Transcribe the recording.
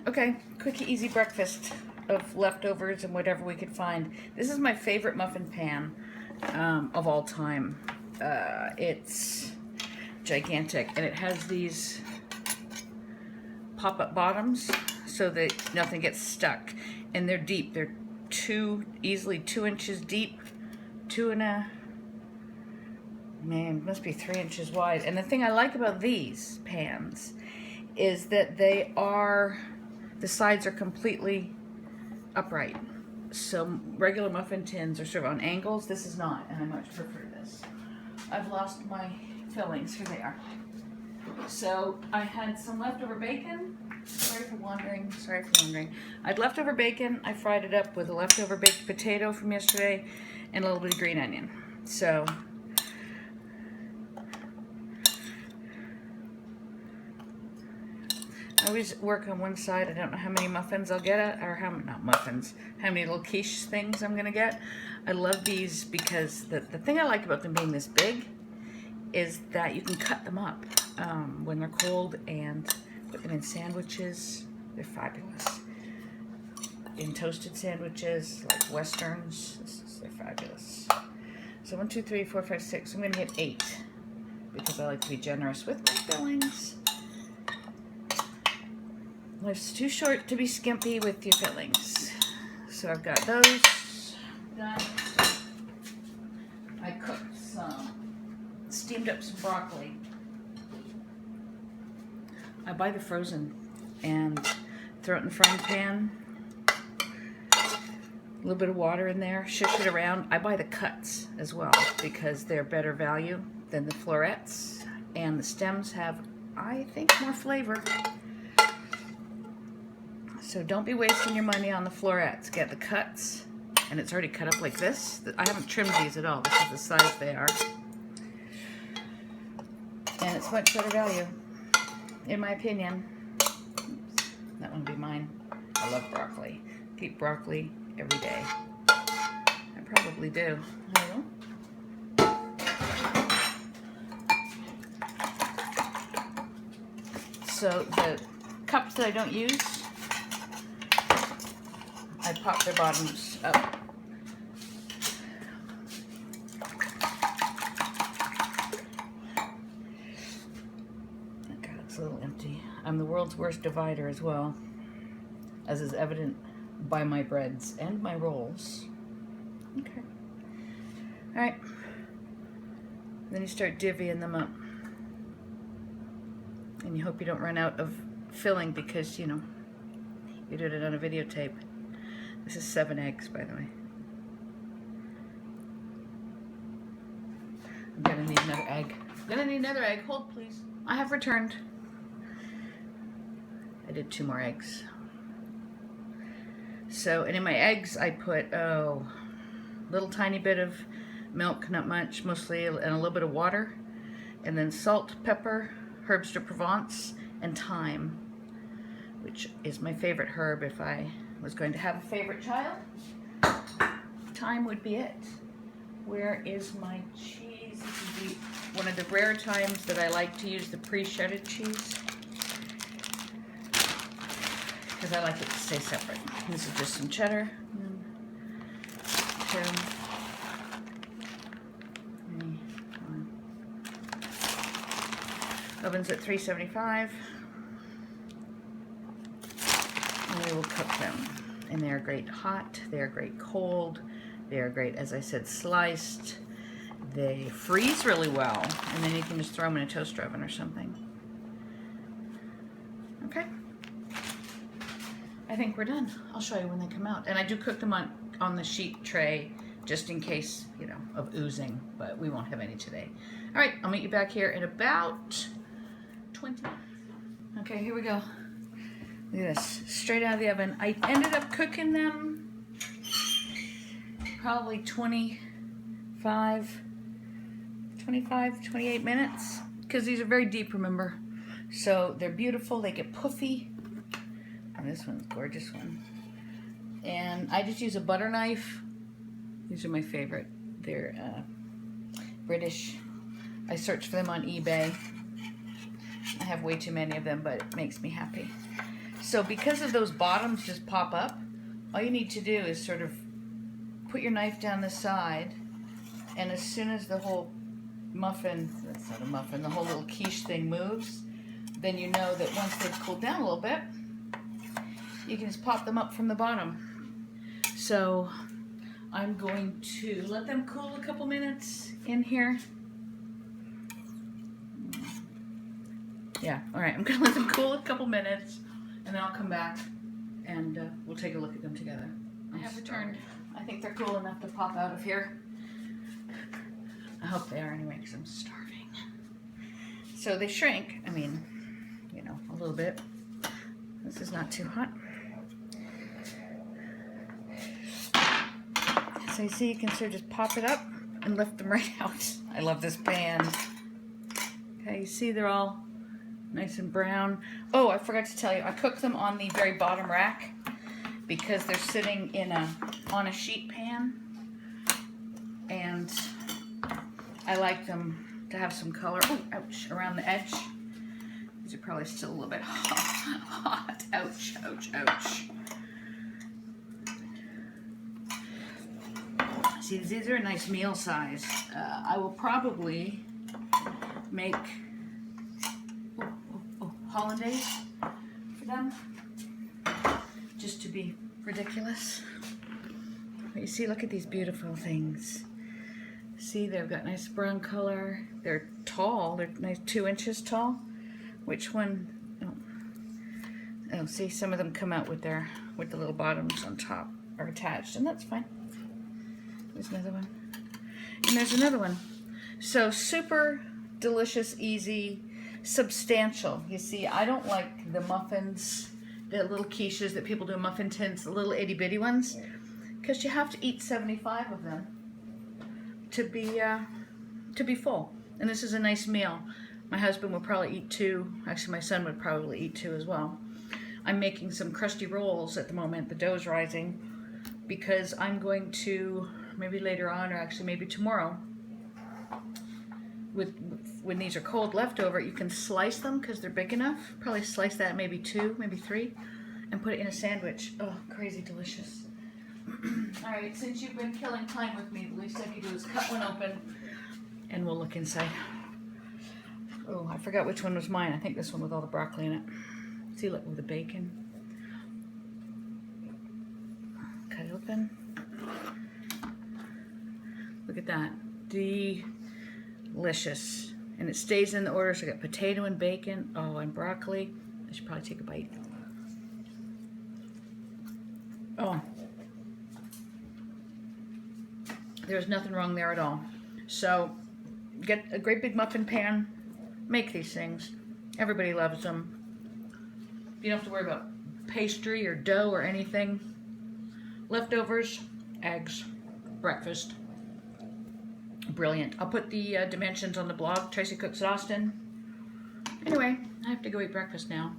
Okay, quick easy breakfast of leftovers and whatever we could find. This is my favorite muffin pan of all time. It's gigantic, and it has these pop-up bottoms so that nothing gets stuck. And they're deep. They're easily 2 inches deep, must be 3 inches wide. And the thing I like about these pans is that the sides are completely upright. So regular muffin tins are sort of on angles. This is not, and I much prefer this. I've lost my fillings. Here they are. So I had some leftover bacon. Sorry for wandering. I had leftover bacon. I fried it up with a leftover baked potato from yesterday and a little bit of green onion. So I always work on one side. I don't know how many muffins I'll get, or how many little quiche things I'm gonna get. I love these because the thing I like about them being this big is that you can cut them up when they're cold and put them in sandwiches. They're fabulous. In toasted sandwiches, like Westerns, they're fabulous. So 1, 2, 3, 4, 5, 6. I'm gonna get 8 because I like to be generous with my fillings. Life's too short to be skimpy with your fillings. So I've got those done. I cooked steamed up some broccoli. I buy the frozen and throw it in the frying pan. A little bit of water in there, shush it around. I buy the cuts as well because they're better value than the florets, and the stems have, I think, more flavor. So don't be wasting your money on the florets. Get the cuts, and it's already cut up like this. I haven't trimmed these at all. This is the size they are. And it's much better value, in my opinion. Oops, that one will be mine. I love broccoli. Eat broccoli every day. I probably do. I don't know. So the cups that I don't use, I pop their bottoms up. God, it's a little empty. I'm the world's worst divider as well, as is evident by my breads and my rolls. Okay. All right. Then you start divvying them up. And you hope you don't run out of filling because, you know, you did it on a videotape. This is 7 eggs, by the way. I'm gonna need another egg. Hold, please. I have returned. I did 2 more eggs. So, and in my eggs, I put, a little tiny bit of milk, not much, mostly, and a little bit of water. And then salt, pepper, herbs de Provence, and thyme, which is my favorite herb if I was going to have a favorite child. Thyme would be it. Where is my cheese? This would be one of the rare times that I like to use the pre-shredded cheese, because I like it to stay separate. This is just some cheddar. Oven's at 375. And we will cook them. And they are great hot, they are great cold, they are great, as I said, sliced. They freeze really well, and then you can just throw them in a toaster oven or something. Okay. I think we're done. I'll show you when they come out. And I do cook them on the sheet tray, just in case, you know, of oozing, but we won't have any today. All right, I'll meet you back here in about 20 minutes. Okay, here we go. Look at this, straight out of the oven. I ended up cooking them probably 28 minutes, because these are very deep, remember? So they're beautiful, they get puffy. And this one's a gorgeous one. And I just use a butter knife. These are my favorite. They're British. I searched for them on eBay. I have way too many of them, but it makes me happy. So because of those bottoms just pop up, all you need to do is sort of put your knife down the side, and as soon as the whole muffin, that's not a muffin, the whole little quiche thing moves, then you know that once they've cooled down a little bit, you can just pop them up from the bottom. So I'm going to let them cool a couple minutes in here. Yeah, all right, I'm gonna let them cool a couple minutes, and then I'll come back and we'll take a look at them together. I have returned. I think they're cool enough to pop out of here. I hope they are anyway, because I'm starving. So they shrink, I mean, you know, a little bit. This is not too hot. So you see, you can sort of just pop it up and lift them right out. I love this pan. Okay, you see they're all nice and brown. Oh, I forgot to tell you, I cook them on the very bottom rack because they're sitting in on a sheet pan, and I like them to have some color. Oh, ouch, around the edge. These are probably still a little bit hot. Ouch, ouch, ouch. See, these are a nice meal size. I will probably make hollandaise for them, just to be ridiculous. But you see, look at these beautiful things. See, they've got nice brown color. They're tall. They're nice, 2 inches tall. Which one? Oh, see, some of them come out with the little bottoms on top are attached, and that's fine. There's another one, and there's another one. So super delicious, easy, substantial. You see, I don't like the muffins, the little quiches that people do in muffin tins, the little itty bitty ones, because you have to eat 75 of them to be full. And this is a nice meal. My husband would probably eat 2. Actually, my son would probably eat 2 as well. I'm making some crusty rolls at the moment. The dough's rising because I'm going to, maybe later on, or actually maybe tomorrow, when these are cold leftover, you can slice them because they're big enough. Probably slice that maybe 2, maybe 3, and put it in a sandwich. Oh, crazy delicious. All right, since you've been killing time with me, the least I can do is cut one open, and we'll look inside. Oh, I forgot which one was mine. I think this one with all the broccoli in it. See, look, with the bacon. Cut it open. Look at that. Delicious. And it stays in the order, so I got potato and bacon. Oh, and broccoli. I should probably take a bite. Oh. There's nothing wrong there at all. So, get a great big muffin pan. Make these things. Everybody loves them. You don't have to worry about pastry or dough or anything. Leftovers, eggs, breakfast. Brilliant. I'll put the dimensions on the blog, Tracy Cooks at Austin. Anyway, I have to go eat breakfast now.